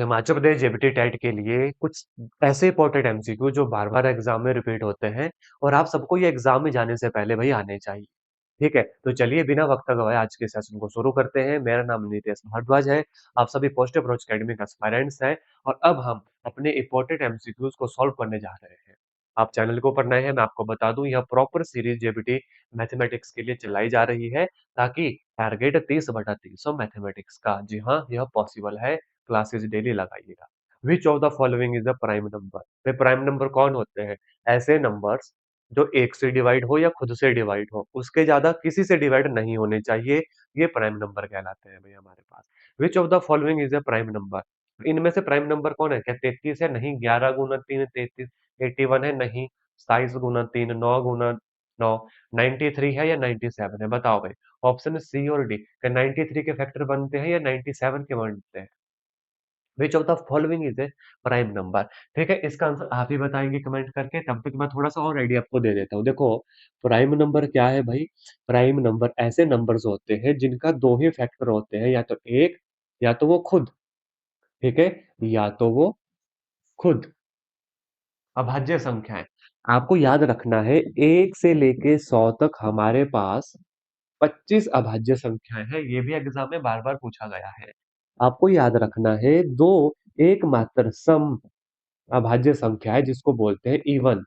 Himachal Pradesh JBT TET के लिए कुछ ऐसे इंपॉर्टेंट एमसीक्यू जो बार-बार एग्जाम में रिपीट होते हैं और आप सबको ये एग्जाम में जाने से पहले भाई आने चाहिए। ठीक है, तो चलिए बिना वक्त गवाए आज के सेशन को शुरू करते हैं। मेरा नाम नितेश भारद्वाज है। आप सभी पोस्ट अप्रोच एकेडमी के एस्पायरेंट्स हैं और अब हम अपने इंपॉर्टेंट एमसीक्यूज को सॉल्व करने जा रहे हैं। आप चैनल के ऊपर नए हैं, मैं आपको बता दूं यह प्रॉपर सीरीज जेबीटी मैथमेटिक्स के लिए चलाई जा रही है ताकि टारगेट 30/30 मैथमेटिक्स का, जी हाँ, यह पॉसिबल है। क्लासेस डेली लगाइएगा। विच of the following is the prime number? Prime number कौन होते हैं? ऐसे नंबर्स जो एक से डिवाइड हो या खुद से डिवाइड हो, उसके ज्यादा किसी से डिवाइड नहीं होने चाहिए। ये प्राइम नंबर कहलाते हैं भाई हमारे पास। Which of the following is a prime number? इनमें से प्राइम नंबर कौन है? क्या 33 है? नहीं। 11 गुना 3 33। 81 है? नहीं। 27 गुना 3 9 गुना 9। 93 है या 97 है? बताओ भाई। ऑप्शन सी और डी। क्या 93 के फैक्टर बनते हैं या 97 के बनते हैं? विच of the following is a prime number? ठीक है, इसका आंसर आप ही बताएंगे कमेंट करके। तब तक मैं थोड़ा सा और आइडिया आपको दे देता हूँ। देखो, प्राइम नंबर क्या है भाई? प्राइम नंबर ऐसे नंबर्स होते हैं जिनका दो ही फैक्टर होते हैं, या तो एक या तो वो खुद। ठीक है, या तो वो खुद अभाज्य संख्या है। आपको याद रखना है, 1 से लेके 100 तक हमारे पास 25 अभाज्य संख्याएं हैं। ये भी एग्जाम में बार बार पूछा गया है। आपको याद रखना है, दो एकमात्र सम अभाज्य संख्या है जिसको बोलते हैं इवन।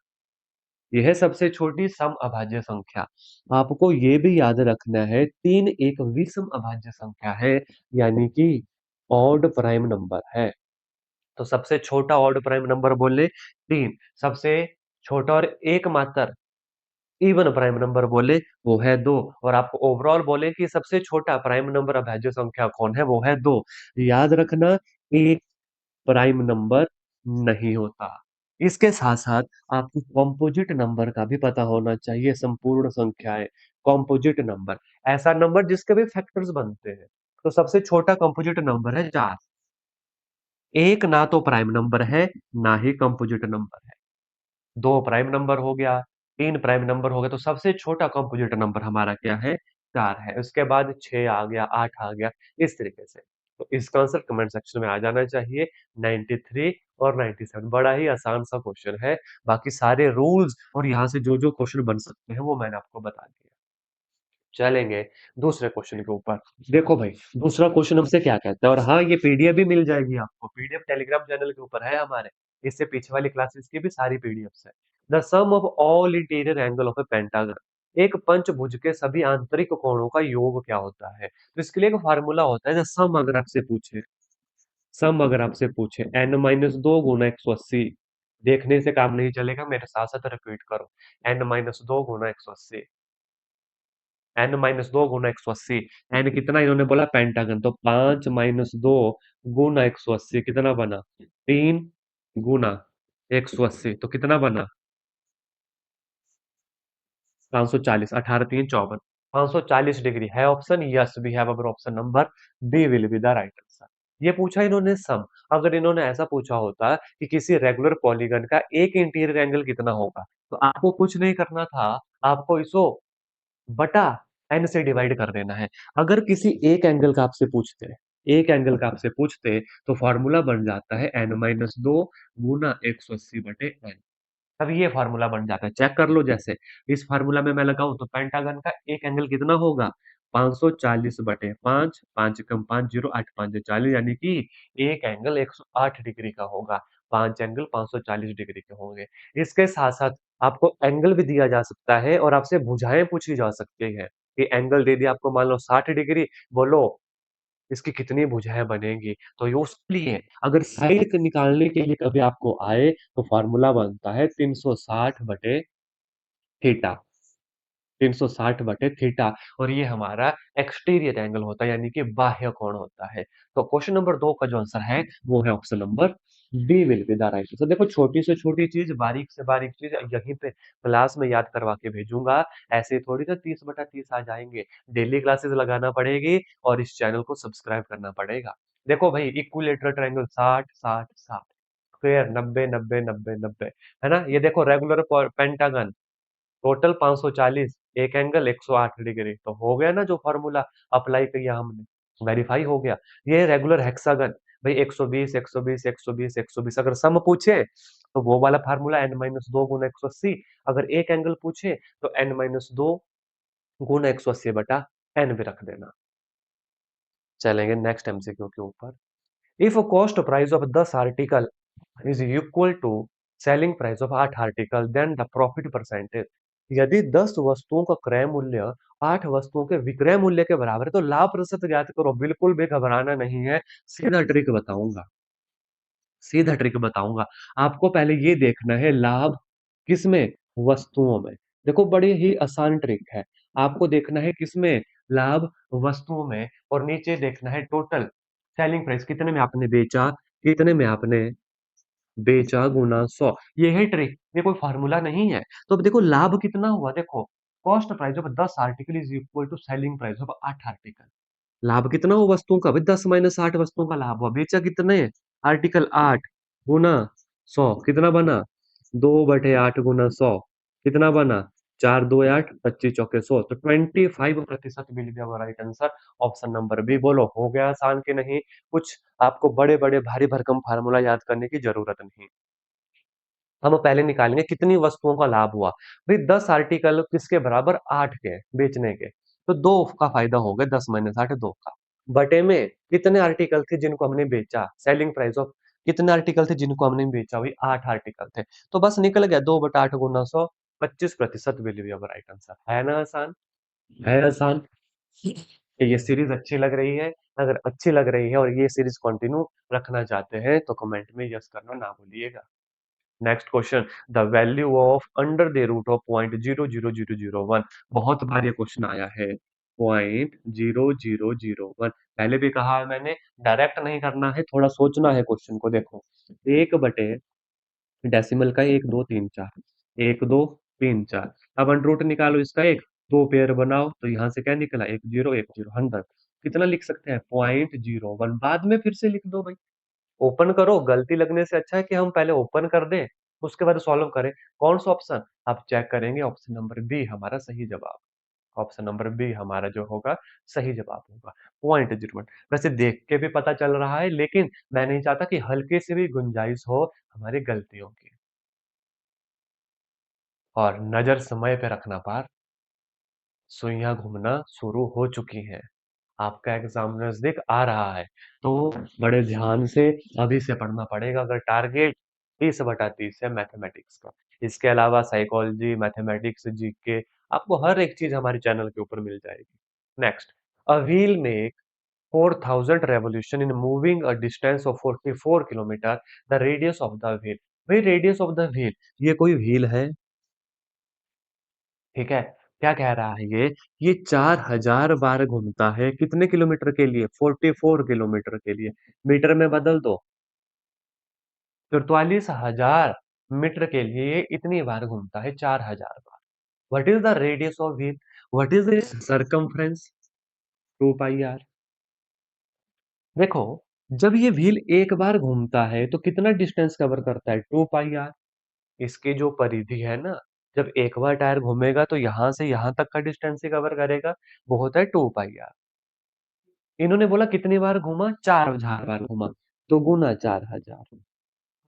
यह है सबसे छोटी सम अभाज्य संख्या। आपको ये भी याद रखना है, तीन एक विषम अभाज्य संख्या है, यानी कि ऑड प्राइम नंबर है। तो सबसे छोटा ऑड प्राइम नंबर बोले 3, सबसे छोटा और एकमात्र इवन प्राइम नंबर बोले वो है 2, और आपको ओवरऑल बोले कि सबसे छोटा प्राइम नंबर अभाज्य संख्या कौन है? वो है 2। याद रखना, एक प्राइम नंबर नहीं होता। इसके साथ साथ आपको कॉम्पोजिट नंबर का भी पता होना चाहिए। संपूर्ण संख्याएं, कॉम्पोजिट नंबर, ऐसा नंबर जिसके भी फैक्टर्स बनते हैं। तो सबसे छोटा कॉम्पोजिट नंबर है 4। एक ना तो प्राइम नंबर है, ना ही कंपोजिट नंबर है। दो प्राइम नंबर हो गया, तीन प्राइम नंबर हो गया, तो सबसे छोटा कंपोजिट नंबर हमारा क्या है? 4 है। उसके बाद 6 आ गया, 8 आ गया, इस तरीके से। तो इसका आंसर कमेंट सेक्शन में आ जाना चाहिए। 93 और 97, बड़ा ही आसान सा क्वेश्चन है। बाकी सारे रूल्स और यहाँ से जो जो क्वेश्चन बन सकते हैं वो मैंने आपको बता दिया। चलेंगे दूसरे क्वेश्चन के ऊपर। देखो भाई, दूसरा क्वेश्चन हमसे क्या कहता है, और हाँ, ये पीडीएफ भी मिल जाएगी आपको। पीडीएफ टेलीग्राम चैनल के ऊपर है हमारे। इससे पीछे वाली क्लासेस की भी सारी पीडीएफ है। The sum of all interior angle of a pentagon. एक पंचभुज के सभी आंतरिक कोणों का योग क्या होता है? तो इसके लिए एक फार्मूला होता है। सम अगर आपसे पूछे, सम अगर आपसे पूछे n-2 गुना 180। देखने से काम नहीं चलेगा, मेरे साथ साथ रिपीट करो। n-2 गुना 180। n-2 गुना 180। एन कितना इन्होंने बोला? पेंटागन। तो 5-2 गुना 180 कितना बना? 3 गुना 180। तो कितना बना? 540। 18 3 54। 540 डिग्री है option. Yes, we have our option number B will be the right answer. ये पूछा इन्होंने सम। अगर इन्होंने ऐसा पूछा होता कि किसी रेगुलर पॉलीगन का एक इंटीरियर एंगल कितना होगा, तो आपको कुछ नहीं करना था। आपको इसको बटा एन से डिवाइड कर देना है। अगर किसी एक एंगल का आपसे पूछते तो फॉर्मूला बन जाता है n-2 गुना 180 बटे n। अब ये फार्मूला बन जाता है, चेक कर लो। जैसे इस फार्मूला में मैं लगाऊं तो पेंटागन का एक एंगल कितना होगा? 540/5। 5 कम 5 0, 8 5 40, यानी कि एक एंगल 108 डिग्री का होगा। 5 एंगल 540 डिग्री के होंगे। इसके साथ साथ आपको एंगल भी दिया जा सकता है और आपसे भुजाएं पूछी जा सकती है कि एंगल दे दिया आपको, मान लो 60 डिग्री, बोलो इसकी कितनी भुजाएं बनेंगी। तो ये उसके लिए, अगर साइड निकालने के लिए कभी आपको आए तो फॉर्मूला बनता है 360/थीटा। 360/थीटा। और ये हमारा एक्सटीरियर एंगल होता है, यानी कि बाह्य कोण होता है। तो क्वेश्चन नंबर 2 का जो आंसर है वो है option number B will be the right answer. देखो, छोटी से छोटी चीज, बारीक से बारीक चीज यहीं पे क्लास में याद करवा के भेजूंगा। ऐसे थोड़ी ना 30/30 आ जाएंगे। डेली क्लासेस लगाना पड़ेगी और इस चैनल को सब्सक्राइब करना पड़ेगा। देखो भाई, इक्विलेटरल ट्रायंगल 60 60 60, स्क्वायर 90 90 90 90, है ना? ये देखो रेगुलर पेंटागन, टोटल 540, एक एंगल 108 डिग्री। तो हो गया ना जो फॉर्मूला अप्लाई किया हमने, वेरीफाई हो गया। ये रेगुलर हेक्सागन, भाई 120 120 120 120 अगर सम पूछे तो वो वाला फार्मूला n-2 गुना 180, अगर एक एंगल पूछे तो n-2 गुना 180 बटा n भी रख देना। चलेंगे नेक्स्ट एमसीक्यू के ऊपर। If cost price of 10 article is equal to selling price of 8 article then the profit percentage. यदि 10 वस्तुओं का क्रय मूल्य 8 वस्तुओं के विक्रय मूल्य के बराबर है तो लाभ प्रतिशत ज्ञात करो। बिल्कुल भी घबराना नहीं है, सीधा ट्रिक बताऊंगा, सीधा ट्रिक बताऊंगा। आपको पहले ये देखना है लाभ किसमें, वस्तुओं में। देखो बड़ी ही आसान ट्रिक है। आपको देखना है किसमें, लाभ वस्तुओं में, और नीचे देखना है टोटल सेलिंग प्राइस, कितने में आपने बेचा, कितने में आपने बेचा गुना 100। ये है ट्रिक, ये कोई फार्मूला नहीं है। तो अब देखो लाभ कितना हुआ, देखो cost price of 10 article is equal to selling price of 8 article. लाभ कितना हुआ वस्तुओं का, भाई 10 माइनस 8 वस्तुओं का लाभ हुआ। बेचा कितने, आर्टिकल 8 गुना 100, कितना बना 2/8 गुना 100, कितना बना 4 2 8 25 चौके 100, तो 25% will be our right answer. Option number B. बोलो हो गया आसान कि नहीं, कुछ आपको बड़े बड़े भारी भरकम फार्मूला याद करने की जरूरत नहीं। हम पहले निकालेंगे कितनी वस्तुओं का लाभ हुआ। भाई 10 आर्टिकल किसके बराबर, 8 के बेचने के, तो 2 का फायदा हो गया, 10 माइनस 8 2 का। बटे में कितने आर्टिकल थे जिनको हमने बेचा, सेलिंग प्राइस ऑफ कितने आर्टिकल थे जिनको हमने बेचा, वही 8 आर्टिकल थे। तो बस निकल गया 2/8 गुना 100, 25% will be our right answer. है ना आसान, है आसान। ये सीरीज अच्छी लग रही है, अगर अच्छी लग रही है और ये सीरीज कंटिन्यू रखना चाहते हैं तो कमेंट में यस करना ना भूलिएगा। Next question, the value of under the root of 0.00001। बहुत बार ये क्वेश्चन आया है, 0.0001। पहले भी कहा है मैंने, डायरेक्ट नहीं करना है, थोड़ा सोचना है क्वेश्चन को। देखो एक बटे डेसिमल का 1 2 3 4, 1 2 3 4। अब अंडर रूट निकालो इसका, एक दो पेयर बनाओ, तो यहाँ से क्या निकला, 1 0 1 0 100। कितना लिख सकते हैं, 0.01। बाद में फिर से लिख दो भाई, ओपन करो। गलती लगने से अच्छा है कि हम पहले ओपन कर दें, उसके बाद सॉल्व करें। कौन सा ऑप्शन आप चेक करेंगे, ऑप्शन नंबर बी हमारा सही जवाब। ऑप्शन नंबर बी हमारा जो होगा सही जवाब होगा, 0.01। वैसे देख के भी पता चल रहा है, लेकिन मैं नहीं चाहता कि हल्के से भी गुंजाइश हो हमारी गलतियों की। और नजर समय पे रखना पार, सुइयां घूमना शुरू हो चुकी हैं। आपका एग्जाम नजदीक आ रहा है, तो बड़े ध्यान से अभी से पढ़ना पड़ेगा। अगर टारगेट 30/30 है मैथमेटिक्स का, इसके अलावा साइकोलॉजी, मैथमेटिक्स, जीके, आपको हर एक चीज हमारे चैनल के ऊपर मिल जाएगी। Next, a wheel make 4000 revolution in moving a distance of 44 kilometre, the radius of the wheel. भाई रेडियस ऑफ द व्हील, ये कोई व्हील है, ठीक है। क्या कह रहा है ये 4000 बार घूमता है, कितने किलोमीटर के लिए, 44 किलोमीटर के लिए। मीटर में बदल दो, 44,000 मीटर के लिए ये इतनी बार घूमता है, 4000 बार। What is the radius of wheel, what is the circumference, 2 pi R. देखो जब ये व्हील एक बार घूमता है तो कितना डिस्टेंस कवर करता है, 2 पाई आर। इसकी जो परिधि है ना, जब एक बार टायर घूमेगा तो यहां से यहां तक का डिस्टेंस ही कवर करेगा, वो होता है 2 पाई आर। इन्होंने बोला कितनी बार घूमा, 4000 बार घूमा, तो गुना 4000,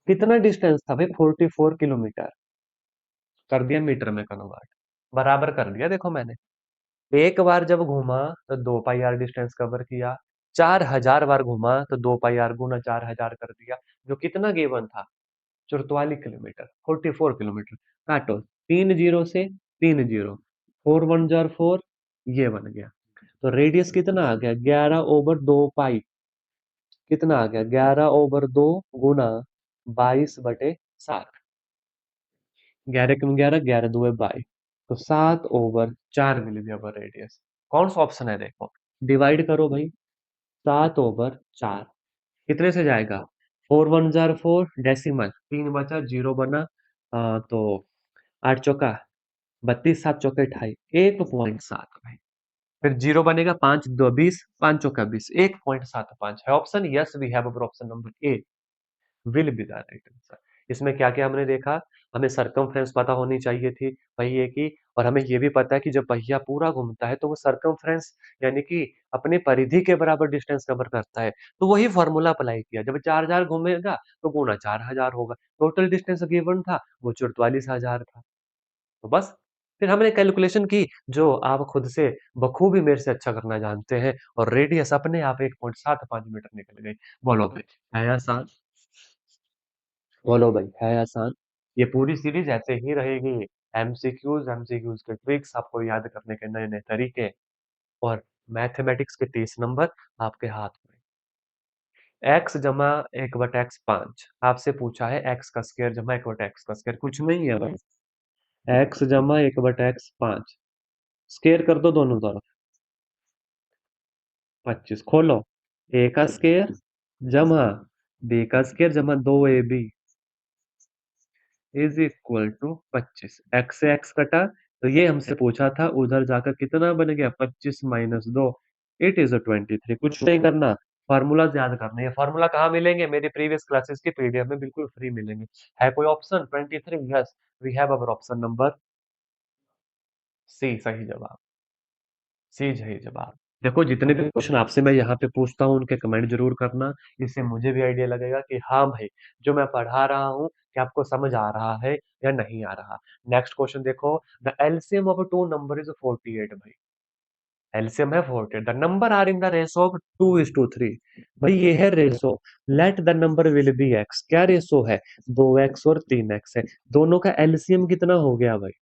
कितना डिस्टेंस था भाई, 44 किलोमीटर। कर दिया मीटर में कन्वर्ट, बराबर कर दिया। देखो मैंने एक बार जब घूमा तो 2 पाई आर डिस्टेंस कवर किया, 4000 बार घूमा तो 2 पाई आर गुना 4000 कर दिया, जो कितना गिवन था, 44 किलोमीटर, 44 किलोमीटर। काटो, 3 जीरो से 3 जीरो, 4 1 जार 4, ये बन गया। तो रेडियस कितना आ गया, 11/2 पाई, कितना आ गया, 11/2 गुना 22/7। 11 11 11 2 22, तो 7/4 मिल गया रेडियस। कौन सा ऑप्शन है, देखो डिवाइड करो भाई, 7/4 कितने से जाएगा, 4 1 जार 4, डेसिमल 3 बचा, जीरो बना। तो 8 चौका 32, 7 चौके 28, 1.7 भाई। फिर जीरो बनेगा, 5 2 20, 5 चौका 20, 1.75 है option. Yes we have option number A will be the right answer. इसमें क्या क्या हमने देखा, हमें सरकमफ्रेंस पता होनी चाहिए थी, वही है कि और हमें ये भी पता है कि जब पहिया पूरा घूमता है तो वो सर्कमफ्रेंस यानी कि अपनी परिधि के बराबर डिस्टेंस कवर करता है। तो वही फ़ॉर्मूला अप्लाई किया। जब 4000 घूमेगा तो गुणा 4000 होगा। टोटल डिस्टेंस गिवन था वो 44,000 था। तो बस फिर हमने कैलकुलेशन की जो आप खुद से बखूबी मेरे से अच्छा करना जानते हैं और रेडियस अपने आप 1.75 मीटर निकल गई। बोलो भाई, है आसान? बोलो भाई, है आसान? ये पूरी सीरीज़ ऐसे ही रहेगी। एमसीक्यूज़ के ट्रिक्स आपको याद करने के नए-नए तरीके और मैथमेटिक्स के 30 नंबर आपके हाथ में। x जमा 1/x 5 आपसे पूछा है x का स्क्वायर जमा 1/x का स्क्वायर कुछ नहीं है भाई। x जमा 1/x 5 स्क्वायर कर दो दोनों तरफ 25 खोलो a का स्क्वायर जमा b का स्क्वायर जमा 2ab is equal to 25 x से x कटा तो ये हमसे पूछा था उधर जाकर कितना बन गया 25 माइनस 2 इट इज 23 कुछ नहीं करना फार्मूला याद करने ये फार्मूला कहाँ मिलेंगे मेरी प्रीवियस क्लासेस की पीडीएफ में बिल्कुल फ्री मिलेंगे है कोई option 23 yes we have our option number C सही जवाब सी सही जवाब देखो जितने भी क्वेश्चन आपसे मैं यहाँ पे पूछता हूँ उनके कमेंट जरूर करना इससे मुझे भी आइडिया लगेगा कि हाँ भाई जो मैं पढ़ा रहा हूँ कि आपको समझ आ रहा है या नहीं आ रहा नेक्स्ट क्वेश्चन देखो the LCM of two number is 48 भाई एलसीएम है 48 the number are in the ratio of 2:3 भाई ये है ratio let the number will be X क्या रेशो है 2x और 3x है दोनों का एलसीएम कितना हो गया भाई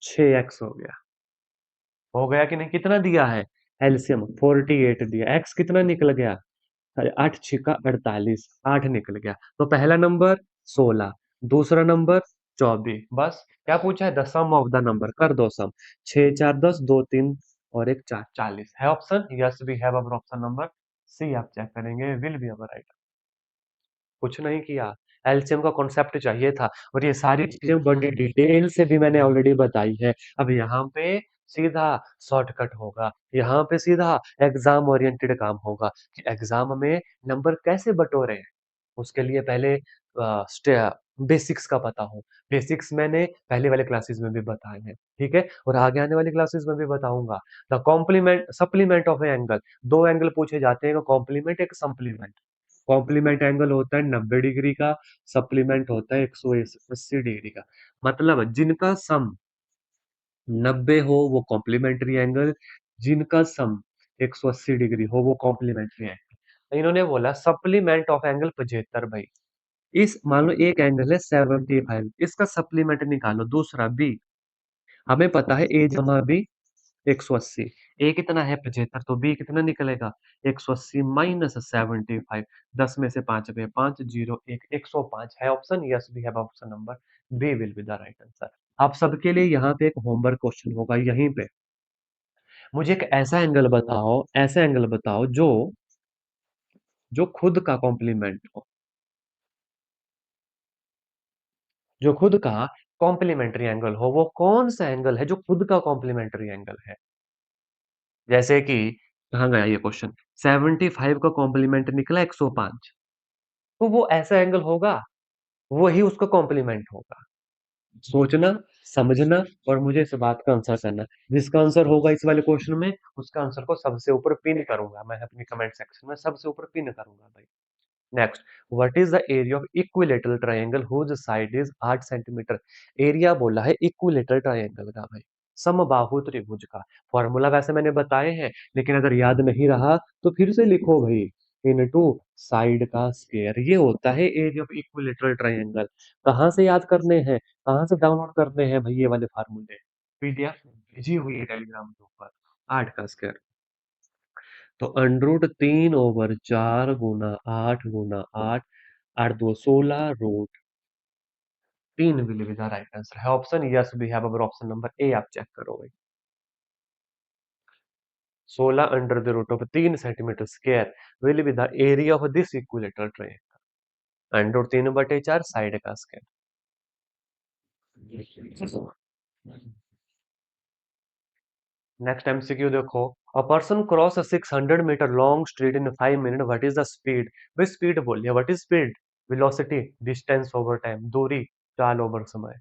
6x हो गया हो गया कि नहीं कितना दिया है एलसीएम 48 दिया एक्स कितना निकल गया अरे 8 6 का 48 8 निकल गया तो पहला नंबर 16 दूसरा नंबर 24 बस क्या पूछा है the sum of the number कर दो सम 6 4 10 2 3 और एक 4 40 है option yes we have our option number C आप चेक करेंगे विल बी अवर राइट कुछ नहीं किया एलसीएम का कॉन्सेप्ट चाहिए था और ये सारी चीजें बड़ी डिटेल से भी मैंने ऑलरेडी बताई है अब यहाँ पे सीधा शॉर्टकट होगा यहाँ पे सीधा एग्जाम ओरिएंटेड काम होगा कि एग्जाम में नंबर कैसे बटोरे उसके लिए पहले बेसिक्स का पता हो बेसिक्स मैंने पहले वाले क्लासेस में भी बताए हैं ठीक है और आगे आने वाली क्लासेस में भी बताऊंगा the complement supplement of a angle दो एंगल पूछे जाते हैं कॉम्प्लीमेंट एक सप्लीमेंट कॉम्प्लीमेंट एंगल होता है 90 डिग्री का सप्लीमेंट होता है 180 डिग्री का मतलब जिनका सम 90 हो वो कॉम्प्लीमेंट्री एंगल जिनका सम 180 डिग्री हो वो कॉम्प्लीमेंट्री एंगल इन्होंने बोला सप्लीमेंट ऑफ एंगल 75 भाई इस मान लो एक एंगल है 75 इसका सप्लीमेंट निकालो दूसरा बी हमें पता है ए जमा बी 180 ए कितना है 75 तो बी कितना निकलेगा 180 माइनस 75 10 में से 5 गए 5 0 1 105 है option yes we have option number B will be the right answer आप सबके लिए यहाँ पे एक होमवर्क क्वेश्चन होगा यहीं पे मुझे एक ऐसा एंगल बताओ जो खुद का कॉम्प्लीमेंट हो जो खुद का कॉम्प्लीमेंट्री एंगल हो वो कौन सा एंगल है जो खुद का कॉम्प्लीमेंट्री एंगल है जैसे कि कहाँ गया ये क्वेश्चन 75 का कॉम्प्लीमेंट निकला 105 तो वो ऐसा एंगल होगा वही उसका कॉम्प्लीमेंट होगा सोचना समझना और मुझे इस बात का आंसर करना जिसका आंसर होगा इस वाले क्वेश्चन में उसका आंसर को सबसे ऊपर पिन करूंगा मैं अपनी कमेंट सेक्शन में सबसे ऊपर पिन करूंगा भाई next what is the area of equilateral triangle whose side is 8 centimetre area बोला है इक्विलेटरल ट्रायंगल का भाई समबाहु त्रिभुज का फॉर्मूला वैसे मैंने बताए हैं लेकिन अगर याद नहीं रहा तो फिर से लिखो भाई इनटू साइड का स्क्वायर ये होता है एरिया ऑफ इक्विलेटरल ट्रायंगल कहाँ से याद करने हैं कहाँ से डाउनलोड करने हैं भाई ये वाले फार्मूले पीडीएफ भेजी हुई है टेलीग्राम के ऊपर 8 का स्क्वायर तो अंडरूट 3/4 गुना 8 गुना 8 8 2 16 root 3 will be the right answer है option yes we have our option number A आप चेक करो भाई 16 under the root of 3 centimetre square will be the area of this equilateral triangle under root 3/4 side का square next MCQ देखो a person cross a 600 metre long street in 5 minute what is the speed भाई speed बोलिए what is speed velocity distance over time दूरी चाल over समय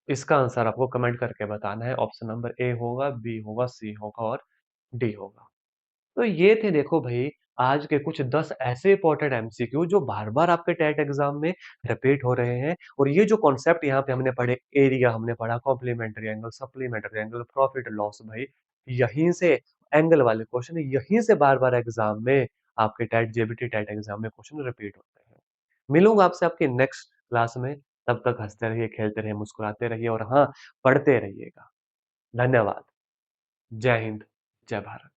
इसका answer आपको comment करके बताना है। ऑप्शन नंबर ए होगा, बी होगा, सी होगा और डी होगा। तो ये थे देखो भई आज के कुछ 10 ऐसे इम्पोर्टेंट एमसीक्यू जो बार-बार आपके टेट एग्ज़ाम में रिपीट हो रहे हैं और ये जो कॉन्सेप्ट यहाँ पे हमने पढ़े, एरिया हमने पढ़ा, complementary angle, supplementary angle, profit loss भई यहीं से एंगल वाले क्वेश्चन यहीं से बार-बार एग्ज़ाम में आपके टेट जेबीटी टेट एग्ज़ाम में क्वेश्चन रिपीट होते हैं। मिलूँगा आपसे आपकी नेक्स्ट क्लास में, तब तक हँसते रहिए, खेलते रहिए, मुस्कुराते रहिए और हाँ, पढ़ते रहिएगा। धन्यवाद। जय हिंद, जय भारत।